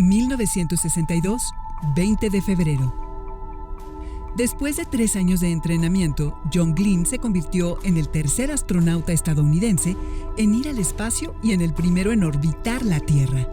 1962, 20 de febrero. Después de 3 años de entrenamiento, John Glenn se convirtió en el tercer astronauta estadounidense en ir al espacio y en el primero en orbitar la Tierra.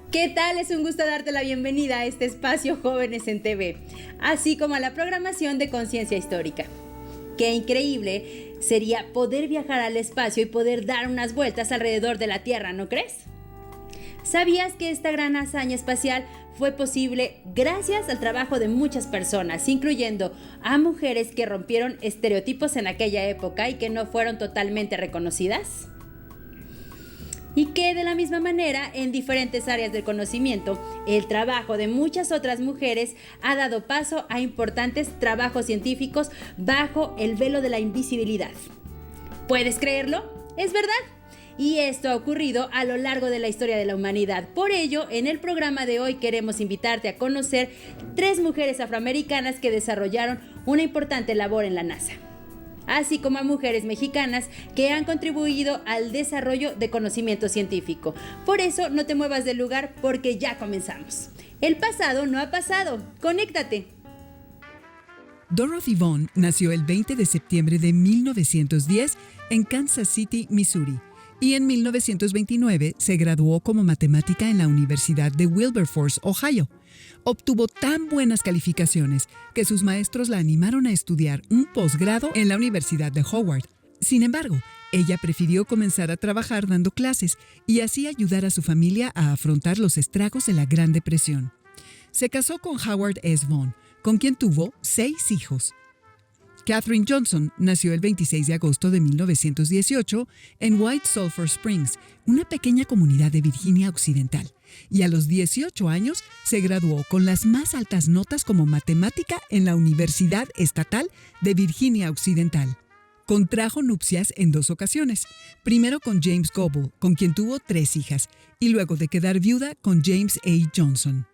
¿Qué tal? Es un gusto darte la bienvenida a este espacio Jóvenes en TV, así como a la programación de Conciencia Histórica. Qué increíble sería poder viajar al espacio y poder dar unas vueltas alrededor de la Tierra, ¿no crees? ¿Sabías que esta gran hazaña espacial fue posible gracias al trabajo de muchas personas, incluyendo a mujeres que rompieron estereotipos en aquella época y que no fueron totalmente reconocidas? Y que de la misma manera, en diferentes áreas del conocimiento, el trabajo de muchas otras mujeres ha dado paso a importantes trabajos científicos bajo el velo de la invisibilidad. ¿Puedes creerlo? Es verdad. Y esto ha ocurrido a lo largo de la historia de la humanidad. Por ello, en el programa de hoy queremos invitarte a conocer 3 mujeres afroamericanas que desarrollaron una importante labor en la NASA, así como a mujeres mexicanas que han contribuido al desarrollo de conocimiento científico. Por eso no te muevas del lugar porque ya comenzamos. El pasado no ha pasado. ¡Conéctate! Dorothy Vaughan nació el 20 de septiembre de 1910 en Kansas City, Missouri, y en 1929 se graduó como matemática en la Universidad de Wilberforce, Ohio. Obtuvo tan buenas calificaciones que sus maestros la animaron a estudiar un posgrado en la Universidad de Howard. Sin embargo, ella prefirió comenzar a trabajar dando clases y así ayudar a su familia a afrontar los estragos de la Gran Depresión. Se casó con Howard S. Vaughan, con quien tuvo 6 hijos. Katherine Johnson nació el 26 de agosto de 1918 en White Sulphur Springs, una pequeña comunidad de Virginia Occidental, y a los 18 años se graduó con las más altas notas como matemática en la Universidad Estatal de Virginia Occidental. Contrajo nupcias en 2 ocasiones, primero con James Goble, con quien tuvo 3 hijas, y luego de quedar viuda con James A. Johnson.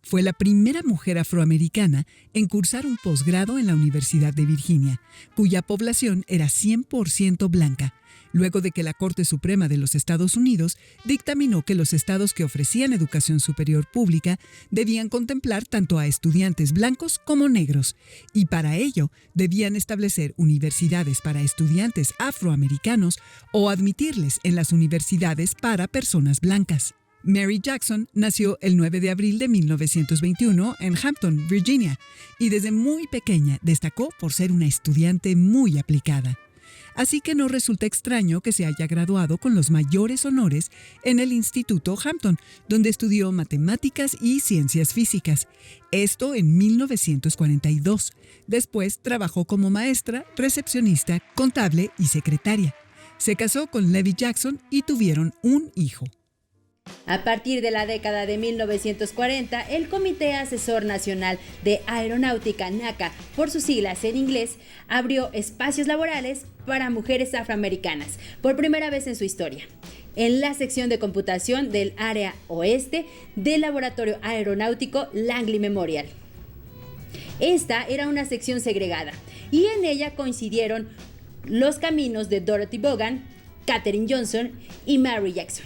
Fue la primera mujer afroamericana en cursar un posgrado en la Universidad de Virginia, cuya población era 100% blanca, luego de que la Corte Suprema de los Estados Unidos dictaminó que los estados que ofrecían educación superior pública debían contemplar tanto a estudiantes blancos como negros, y para ello debían establecer universidades para estudiantes afroamericanos o admitirles en las universidades para personas blancas. Mary Jackson nació el 9 de abril de 1921 en Hampton, Virginia, y desde muy pequeña destacó por ser una estudiante muy aplicada. Así que no resulta extraño que se haya graduado con los mayores honores en el Instituto Hampton, donde estudió matemáticas y ciencias físicas. Esto en 1942. Después trabajó como maestra, recepcionista, contable y secretaria. Se casó con Levi Jackson y tuvieron un hijo. A partir de la década de 1940, el Comité Asesor Nacional de Aeronáutica, NACA, por sus siglas en inglés, abrió espacios laborales para mujeres afroamericanas, por primera vez en su historia, en la sección de computación del área oeste del Laboratorio Aeronáutico Langley Memorial. Esta era una sección segregada y en ella coincidieron los caminos de Dorothy Vaughan, Katherine Johnson y Mary Jackson.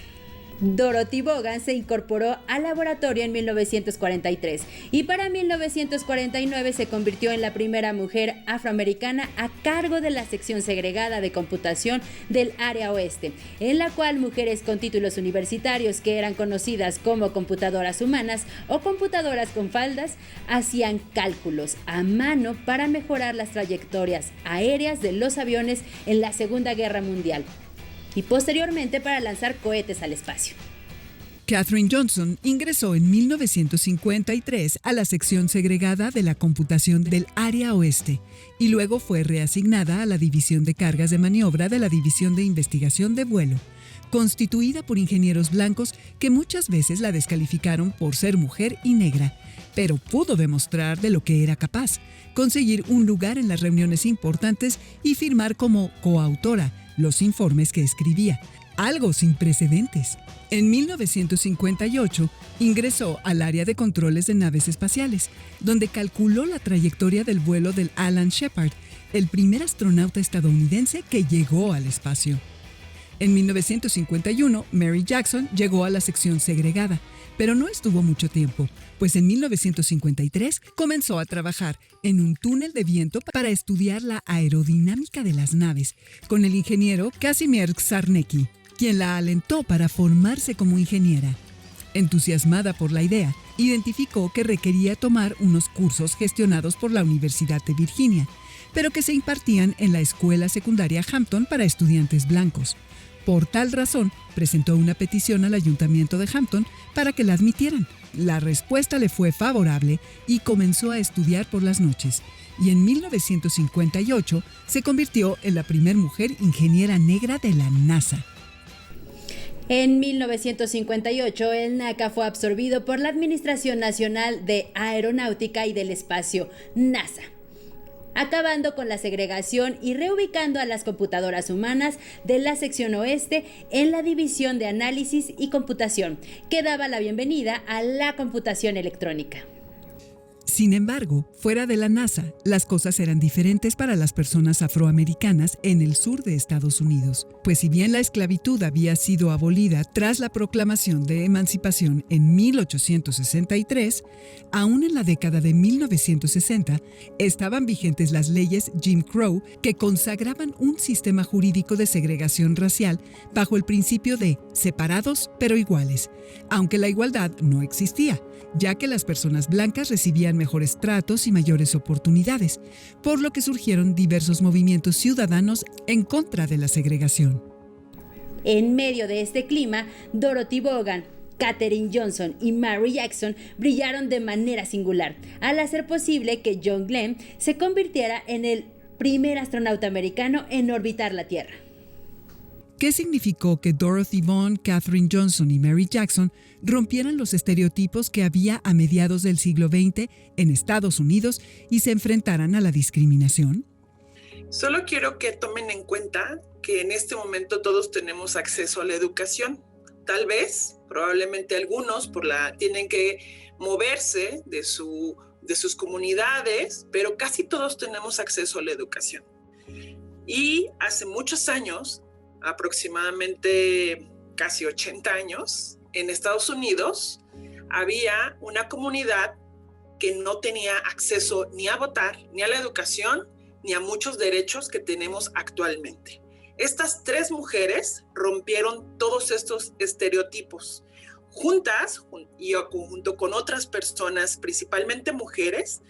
Dorothy Vaughan se incorporó al laboratorio en 1943 y para 1949 se convirtió en la primera mujer afroamericana a cargo de la sección segregada de computación del área oeste, en la cual mujeres con títulos universitarios que eran conocidas como computadoras humanas o computadoras con faldas hacían cálculos a mano para mejorar las trayectorias aéreas de los aviones en la Segunda Guerra Mundial y posteriormente para lanzar cohetes al espacio. Katherine Johnson ingresó en 1953 a la sección segregada de la computación del Área Oeste y luego fue reasignada a la División de Cargas de Maniobra de la División de Investigación de Vuelo, constituida por ingenieros blancos que muchas veces la descalificaron por ser mujer y negra, pero pudo demostrar de lo que era capaz, conseguir un lugar en las reuniones importantes y firmar como coautora los informes que escribía, algo sin precedentes. En 1958 ingresó al área de controles de naves espaciales, donde calculó la trayectoria del vuelo del Alan Shepard, el primer astronauta estadounidense que llegó al espacio. En 1951, Mary Jackson llegó a la sección segregada, pero no estuvo mucho tiempo, pues en 1953 comenzó a trabajar en un túnel de viento para estudiar la aerodinámica de las naves, con el ingeniero Casimir Czarnecki, quien la alentó para formarse como ingeniera. Entusiasmada por la idea, identificó que requería tomar unos cursos gestionados por la Universidad de Virginia, pero que se impartían en la escuela secundaria Hampton para estudiantes blancos. Por tal razón, presentó una petición al ayuntamiento de Hampton para que la admitieran. La respuesta le fue favorable y comenzó a estudiar por las noches. Y en 1958 se convirtió en la primera mujer ingeniera negra de la NASA. En 1958, el NACA fue absorbido por la Administración Nacional de Aeronáutica y del Espacio, NASA, acabando con la segregación y reubicando a las computadoras humanas de la sección oeste en la División de Análisis y Computación, que daba la bienvenida a la computación electrónica. Sin embargo, fuera de la NASA, las cosas eran diferentes para las personas afroamericanas en el sur de Estados Unidos, pues si bien la esclavitud había sido abolida tras la proclamación de emancipación en 1863, aún en la década de 1960 estaban vigentes las leyes Jim Crow que consagraban un sistema jurídico de segregación racial bajo el principio de separados pero iguales, aunque la igualdad no existía, ya que las personas blancas recibían mejores tratos y mayores oportunidades, por lo que surgieron diversos movimientos ciudadanos en contra de la segregación. En medio de este clima, Dorothy Vaughan, Katherine Johnson y Mary Jackson brillaron de manera singular, al hacer posible que John Glenn se convirtiera en el primer astronauta americano en orbitar la Tierra. ¿Qué significó que Dorothy Vaughan, Katherine Johnson y Mary Jackson rompieran los estereotipos que había a mediados del siglo XX en Estados Unidos y se enfrentaran a la discriminación? Solo quiero que tomen en cuenta que en este momento todos tenemos acceso a la educación. Tal vez, probablemente algunos tienen que moverse de sus comunidades, pero casi todos tenemos acceso a la educación. Y hace muchos años, aproximadamente casi 80 años, en Estados Unidos había una comunidad que no tenía acceso ni a votar, ni a la educación, ni a muchos derechos que tenemos actualmente. Estas tres mujeres rompieron todos estos estereotipos. Juntas y junto con otras personas, principalmente mujeres,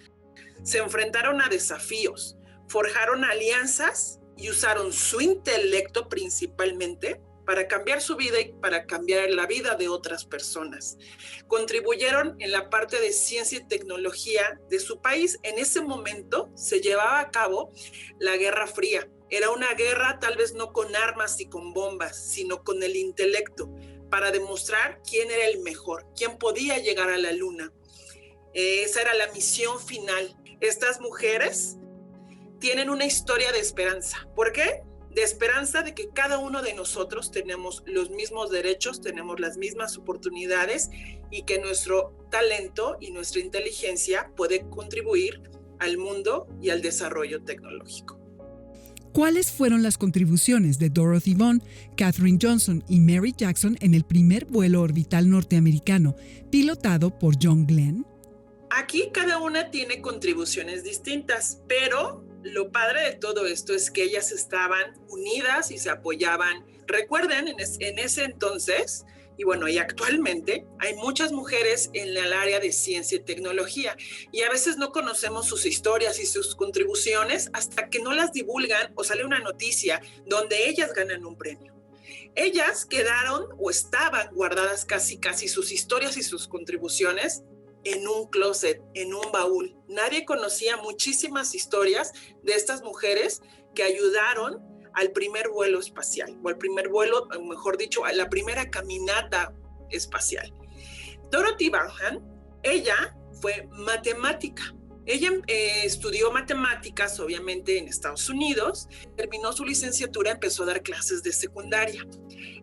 se enfrentaron a desafíos, forjaron alianzas y usaron su intelecto principalmente para cambiar su vida y para cambiar la vida de otras personas. Contribuyeron en la parte de ciencia y tecnología de su país. En ese momento se llevaba a cabo la Guerra Fría. Era una guerra tal vez no con armas y con bombas, sino con el intelecto, para demostrar quién era el mejor, quién podía llegar a la luna. Esa era la misión final. Estas mujeres tienen una historia de esperanza. ¿Por qué? De esperanza de que cada uno de nosotros tenemos los mismos derechos, tenemos las mismas oportunidades y que nuestro talento y nuestra inteligencia puede contribuir al mundo y al desarrollo tecnológico. ¿Cuáles fueron las contribuciones de Dorothy Vaughan, Katherine Johnson y Mary Jackson en el primer vuelo orbital norteamericano, pilotado por John Glenn? Aquí cada una tiene contribuciones distintas, pero lo padre de todo esto es que ellas estaban unidas y se apoyaban. Recuerden, en ese entonces, y bueno, y actualmente, hay muchas mujeres en el área de ciencia y tecnología, y a veces no conocemos sus historias y sus contribuciones hasta que no las divulgan o sale una noticia donde ellas ganan un premio. Ellas quedaron o estaban guardadas casi sus historias y sus contribuciones en un closet, en un baúl. Nadie conocía muchísimas historias de estas mujeres que ayudaron al primer vuelo espacial, o al primer vuelo, mejor dicho, a la primera caminata espacial. Dorothy Vaughan, ella fue matemática. Ella estudió matemáticas, obviamente, en Estados Unidos. Terminó su licenciatura, empezó a dar clases de secundaria.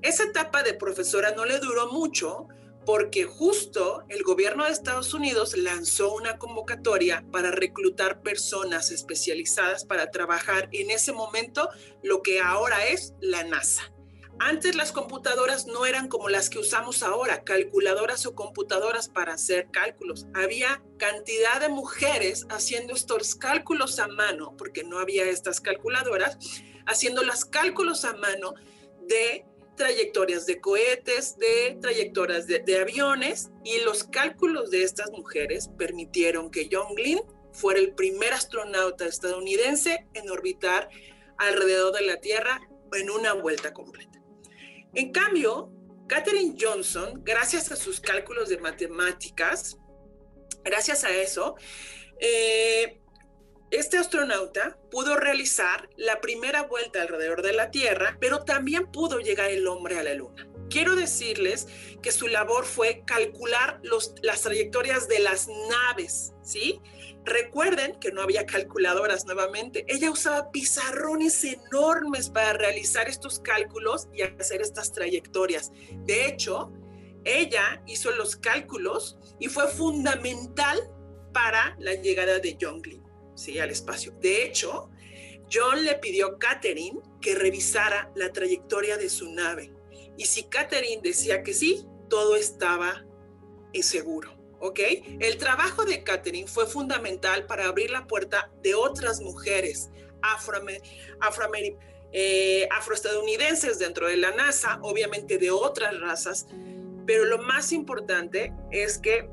Esa etapa de profesora no le duró mucho porque justo el gobierno de Estados Unidos lanzó una convocatoria para reclutar personas especializadas para trabajar en ese momento lo que ahora es la NASA. Antes las computadoras no eran como las que usamos ahora, calculadoras o computadoras para hacer cálculos. Había cantidad de mujeres haciendo estos cálculos a mano, porque no había estas calculadoras, haciendo los cálculos a mano de trayectorias de cohetes, de trayectorias de aviones, y los cálculos de estas mujeres permitieron que John Glenn fuera el primer astronauta estadounidense en orbitar alrededor de la Tierra en una vuelta completa. En cambio, Katherine Johnson, gracias a sus cálculos de matemáticas, gracias a eso, este astronauta pudo realizar la primera vuelta alrededor de la Tierra, pero también pudo llegar el hombre a la Luna. Quiero decirles que su labor fue calcular las trayectorias de las naves, ¿sí? Recuerden que no había calculadoras nuevamente. Ella usaba pizarrones enormes para realizar estos cálculos y hacer estas trayectorias. De hecho, ella hizo los cálculos y fue fundamental para la llegada de John Glenn, ¿sí?, al espacio. De hecho, John le pidió a Katherine que revisara la trayectoria de su nave. Y si Katherine decía que sí, todo estaba seguro, ¿ok? El trabajo de Katherine fue fundamental para abrir la puerta de otras mujeres afroestadounidenses dentro de la NASA, obviamente de otras razas, pero lo más importante es que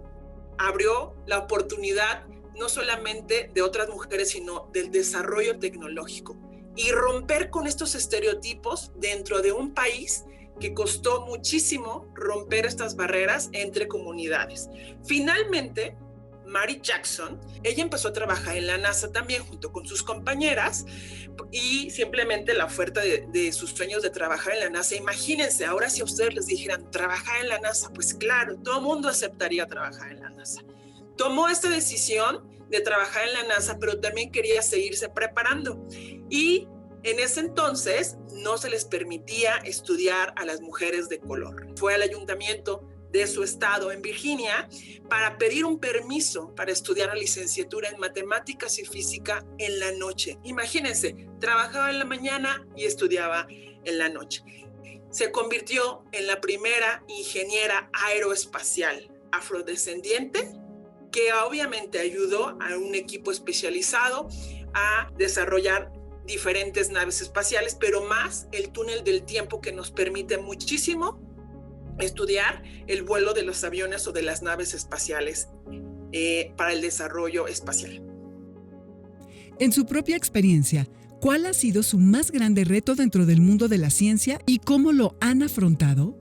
abrió la oportunidad no solamente de otras mujeres, sino del desarrollo tecnológico y romper con estos estereotipos dentro de un país que costó muchísimo romper estas barreras entre comunidades. Finalmente, Mary Jackson, ella empezó a trabajar en la NASA también junto con sus compañeras, y simplemente la oferta de sus sueños de trabajar en la NASA. Imagínense, ahora si a ustedes les dijeran trabajar en la NASA, pues claro, todo el mundo aceptaría trabajar en la NASA. Tomó esta decisión de trabajar en la NASA, pero también quería seguirse preparando. Y en ese entonces no se les permitía estudiar a las mujeres de color. Fue al ayuntamiento de su estado en Virginia para pedir un permiso para estudiar la licenciatura en matemáticas y física en la noche. Imagínense, trabajaba en la mañana y estudiaba en la noche. Se convirtió en la primera ingeniera aeroespacial afrodescendiente, que obviamente ayudó a un equipo especializado a desarrollar diferentes naves espaciales, pero más el túnel del tiempo, que nos permite muchísimo estudiar el vuelo de los aviones o de las naves espaciales para el desarrollo espacial. En su propia experiencia, ¿cuál ha sido su más grande reto dentro del mundo de la ciencia y cómo lo han afrontado?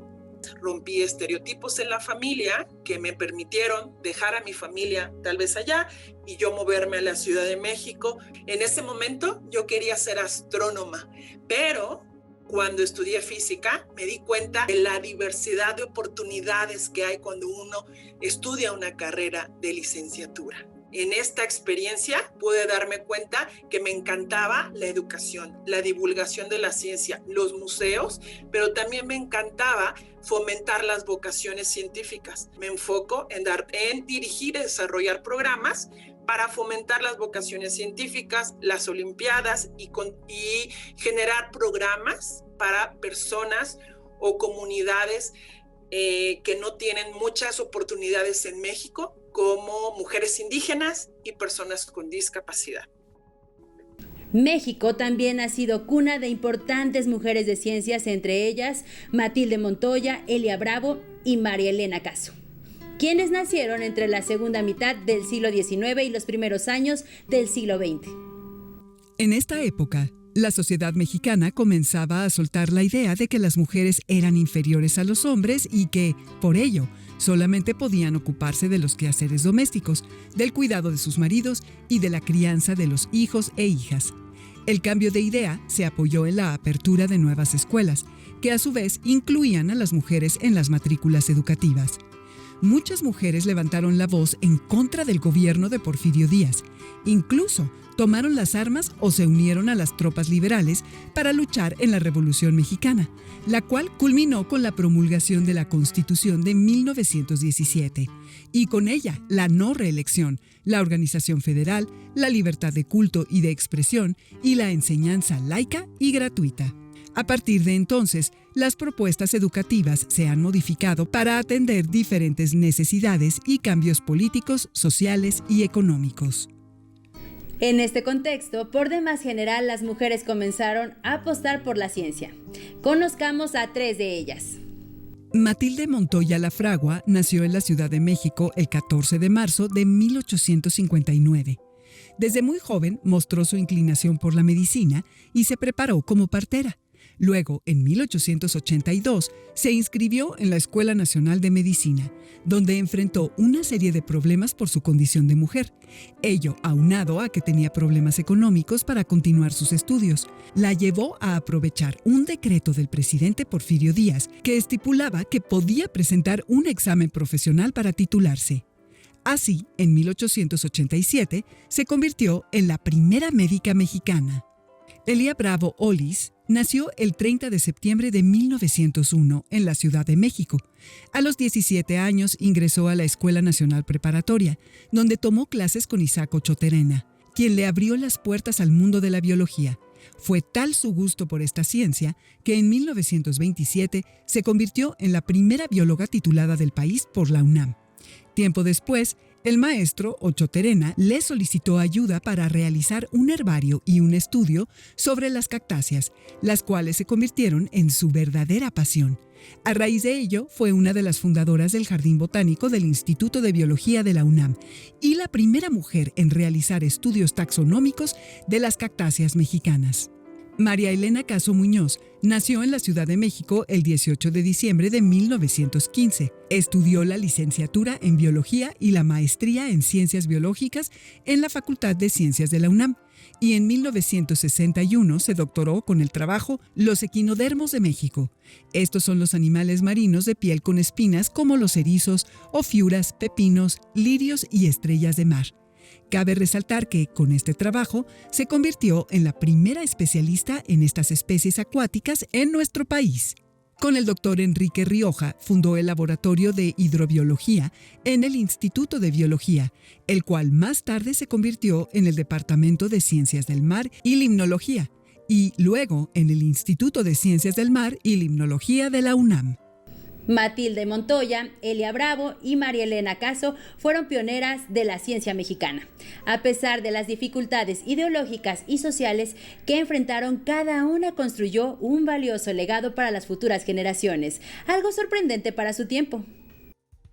Rompí estereotipos en la familia que me permitieron dejar a mi familia tal vez allá y yo moverme a la Ciudad de México. En ese momento yo quería ser astrónoma, pero cuando estudié física me di cuenta de la diversidad de oportunidades que hay cuando uno estudia una carrera de licenciatura. En esta experiencia pude darme cuenta que me encantaba la educación, la divulgación de la ciencia, los museos, pero también me encantaba fomentar las vocaciones científicas. Me enfoco en dirigir y desarrollar programas para fomentar las vocaciones científicas, las olimpiadas y generar programas para personas o comunidades que no tienen muchas oportunidades en México, como mujeres indígenas y personas con discapacidad. México también ha sido cuna de importantes mujeres de ciencias, entre ellas Matilde Montoya, Elia Bravo y María Elena Caso, quienes nacieron entre la segunda mitad del siglo XIX y los primeros años del siglo XX. En esta época, La sociedad mexicana comenzaba a soltar la idea de que las mujeres eran inferiores a los hombres y que, por ello, solamente podían ocuparse de los quehaceres domésticos, del cuidado de sus maridos y de la crianza de los hijos e hijas. El cambio de idea se apoyó en la apertura de nuevas escuelas, que a su vez incluían a las mujeres en las matrículas educativas. Muchas mujeres levantaron la voz en contra del gobierno de Porfirio Díaz. Incluso tomaron las armas o se unieron a las tropas liberales para luchar en la Revolución Mexicana, la cual culminó con la promulgación de la Constitución de 1917 y con ella la no reelección, la organización federal, la libertad de culto y de expresión y la enseñanza laica y gratuita. A partir de entonces, las propuestas educativas se han modificado para atender diferentes necesidades y cambios políticos, sociales y económicos. En este contexto, por demás general, las mujeres comenzaron a apostar por la ciencia. Conozcamos a 3 de ellas. Matilde Montoya Lafragua nació en la Ciudad de México el 14 de marzo de 1859. Desde muy joven mostró su inclinación por la medicina y se preparó como partera. Luego, en 1882, se inscribió en la Escuela Nacional de Medicina, donde enfrentó una serie de problemas por su condición de mujer. Ello, aunado a que tenía problemas económicos para continuar sus estudios, la llevó a aprovechar un decreto del presidente Porfirio Díaz que estipulaba que podía presentar un examen profesional para titularse. Así, en 1887, se convirtió en la primera médica mexicana. Elia Bravo Olis nació el 30 de septiembre de 1901 en la Ciudad de México. A los 17 años ingresó a la Escuela Nacional Preparatoria, donde tomó clases con Isaac Ochoterena, quien le abrió las puertas al mundo de la biología. Fue tal su gusto por esta ciencia que en 1927 se convirtió en la primera bióloga titulada del país por la UNAM. Tiempo después, el maestro Ochoterena le solicitó ayuda para realizar un herbario y un estudio sobre las cactáceas, las cuales se convirtieron en su verdadera pasión. A raíz de ello, fue una de las fundadoras del Jardín Botánico del Instituto de Biología de la UNAM y la primera mujer en realizar estudios taxonómicos de las cactáceas mexicanas. María Elena Caso Muñoz nació en la Ciudad de México el 18 de diciembre de 1915. Estudió la licenciatura en Biología y la maestría en Ciencias Biológicas en la Facultad de Ciencias de la UNAM y en 1961 se doctoró con el trabajo Los equinodermos de México. Estos son los animales marinos de piel con espinas como los erizos, ofiuras, pepinos, lirios y estrellas de mar. Cabe resaltar que, con este trabajo, se convirtió en la primera especialista en estas especies acuáticas en nuestro país. Con el doctor Enrique Rioja, fundó el Laboratorio de Hidrobiología en el Instituto de Biología, el cual más tarde se convirtió en el Departamento de Ciencias del Mar y Limnología, y luego en el Instituto de Ciencias del Mar y Limnología de la UNAM. Matilde Montoya, Elia Bravo y María Elena Caso fueron pioneras de la ciencia mexicana. A pesar de las dificultades ideológicas y sociales que enfrentaron, cada una construyó un valioso legado para las futuras generaciones, algo sorprendente para su tiempo.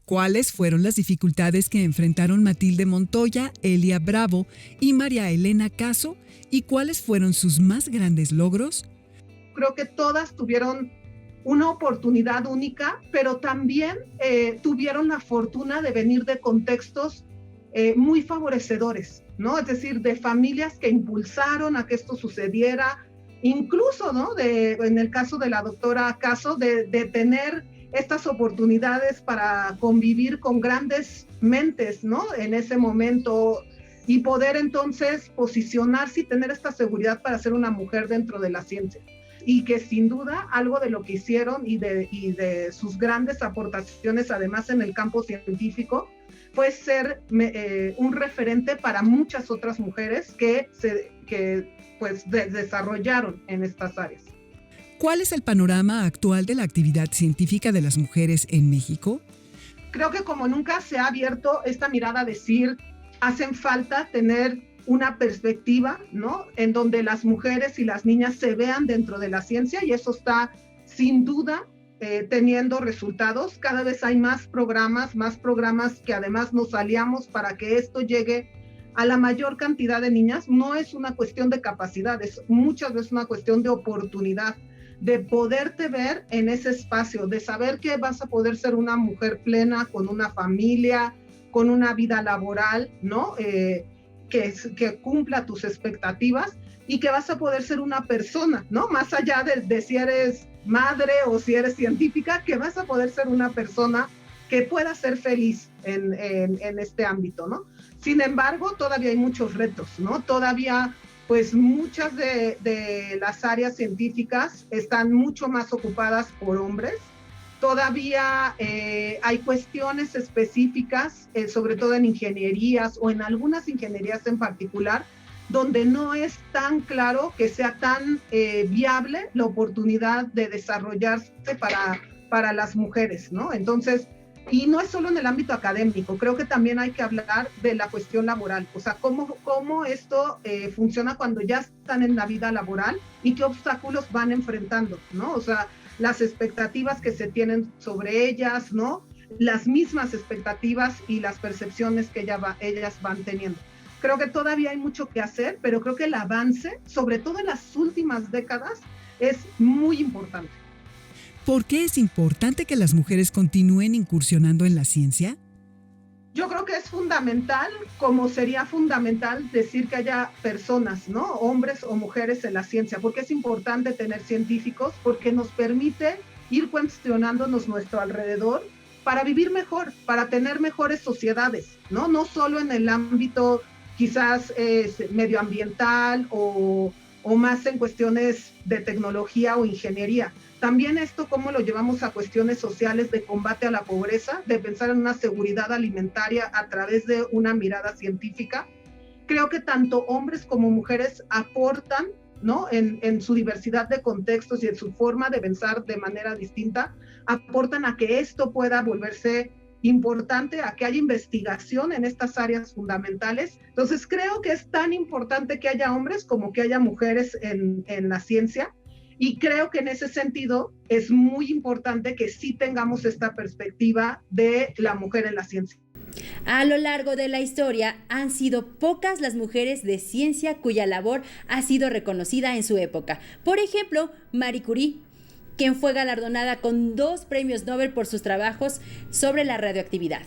¿Cuáles fueron las dificultades que enfrentaron Matilde Montoya, Elia Bravo y María Elena Caso? ¿Y cuáles fueron sus más grandes logros? Creo que todas tuvieron una oportunidad única, pero también tuvieron la fortuna de venir de contextos muy favorecedores, ¿no? Es decir, de familias que impulsaron a que esto sucediera, incluso, ¿no? En el caso de la doctora Caso, de tener estas oportunidades para convivir con grandes mentes, ¿no? En ese momento, y poder entonces posicionarse y tener esta seguridad para ser una mujer dentro de la ciencia. Y que sin duda algo de lo que hicieron y de sus grandes aportaciones, además en el campo científico, fue ser un referente para muchas otras mujeres que desarrollaron en estas áreas. ¿Cuál es el panorama actual de la actividad científica de las mujeres en México? Creo que como nunca se ha abierto esta mirada a decir, hacen falta tener una perspectiva, ¿no? En donde las mujeres y las niñas se vean dentro de la ciencia, y eso está sin duda teniendo resultados. Cada vez hay más programas que además nos aliamos para que esto llegue a la mayor cantidad de niñas, no es una cuestión de capacidad, es muchas veces una cuestión de oportunidad, de poderte ver en ese espacio, de saber que vas a poder ser una mujer plena, con una familia, con una vida laboral, ¿no? Que cumpla tus expectativas y que vas a poder ser una persona, ¿no? Más allá de si eres madre o si eres científica, que vas a poder ser una persona que pueda ser feliz en este ámbito, ¿no? Sin embargo, todavía hay muchos retos, ¿no? Todavía, pues muchas de las áreas científicas están mucho más ocupadas por hombres. Todavía hay cuestiones específicas, sobre todo en ingenierías o en algunas ingenierías en particular, donde no es tan claro que sea tan viable la oportunidad de desarrollarse para las mujeres, ¿no? Entonces, y no es solo en el ámbito académico, creo que también hay que hablar de la cuestión laboral, o sea, cómo esto funciona cuando ya están en la vida laboral y qué obstáculos van enfrentando, ¿no? O sea, las expectativas que se tienen sobre ellas, ¿no? Las mismas expectativas y las percepciones que ellas van teniendo. Creo que todavía hay mucho que hacer, pero creo que el avance, sobre todo en las últimas décadas, es muy importante. ¿Por qué es importante que las mujeres continúen incursionando en la ciencia? Yo creo que es fundamental, como sería fundamental decir que haya personas, ¿no? Hombres o mujeres en la ciencia, porque es importante tener científicos, porque nos permite ir cuestionándonos nuestro alrededor para vivir mejor, para tener mejores sociedades, ¿no? No solo en el ámbito quizás medioambiental o más en cuestiones de tecnología o ingeniería. También esto, cómo lo llevamos a cuestiones sociales de combate a la pobreza, de pensar en una seguridad alimentaria a través de una mirada científica. Creo que tanto hombres como mujeres aportan, ¿no? En su diversidad de contextos y en su forma de pensar de manera distinta, aportan a que esto pueda volverse importante, a que haya investigación en estas áreas fundamentales. Entonces creo que es tan importante que haya hombres como que haya mujeres en la ciencia. Y creo que en ese sentido es muy importante que sí tengamos esta perspectiva de la mujer en la ciencia. A lo largo de la historia han sido pocas las mujeres de ciencia cuya labor ha sido reconocida en su época. Por ejemplo, Marie Curie, quien fue galardonada con 2 premios Nobel por sus trabajos sobre la radioactividad.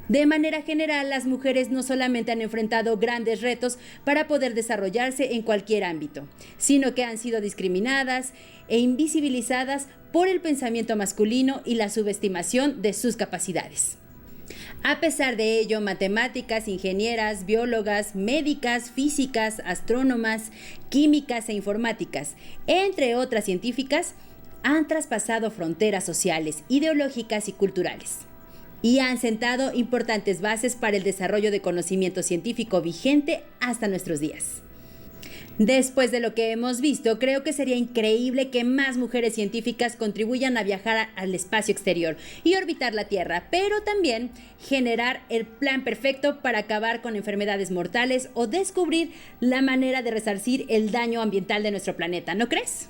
De manera general, las mujeres no solamente han enfrentado grandes retos para poder desarrollarse en cualquier ámbito, sino que han sido discriminadas e invisibilizadas por el pensamiento masculino y la subestimación de sus capacidades. A pesar de ello, matemáticas, ingenieras, biólogas, médicas, físicas, astrónomas, químicas e informáticas, entre otras científicas, han traspasado fronteras sociales, ideológicas y culturales, y han sentado importantes bases para el desarrollo de conocimiento científico vigente hasta nuestros días. Después de lo que hemos visto, creo que sería increíble que más mujeres científicas contribuyan a viajar al espacio exterior y orbitar la Tierra, pero también generar el plan perfecto para acabar con enfermedades mortales o descubrir la manera de resarcir el daño ambiental de nuestro planeta, ¿no crees?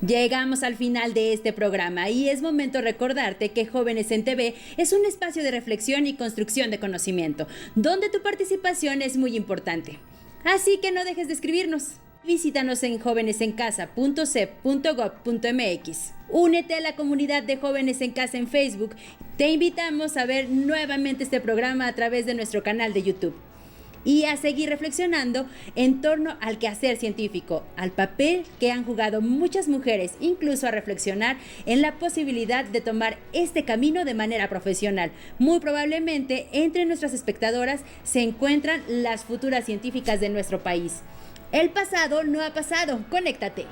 Llegamos al final de este programa y es momento de recordarte que Jóvenes en TV es un espacio de reflexión y construcción de conocimiento, donde tu participación es muy importante. Así que no dejes de escribirnos. Visítanos en jovenesencasa.cep.gov.mx. Únete a la comunidad de Jóvenes en Casa en Facebook. Te invitamos a ver nuevamente este programa a través de nuestro canal de YouTube. Y a seguir reflexionando en torno al quehacer científico, al papel que han jugado muchas mujeres, incluso a reflexionar en la posibilidad de tomar este camino de manera profesional. Muy probablemente entre nuestras espectadoras se encuentran las futuras científicas de nuestro país. El pasado no ha pasado, conéctate.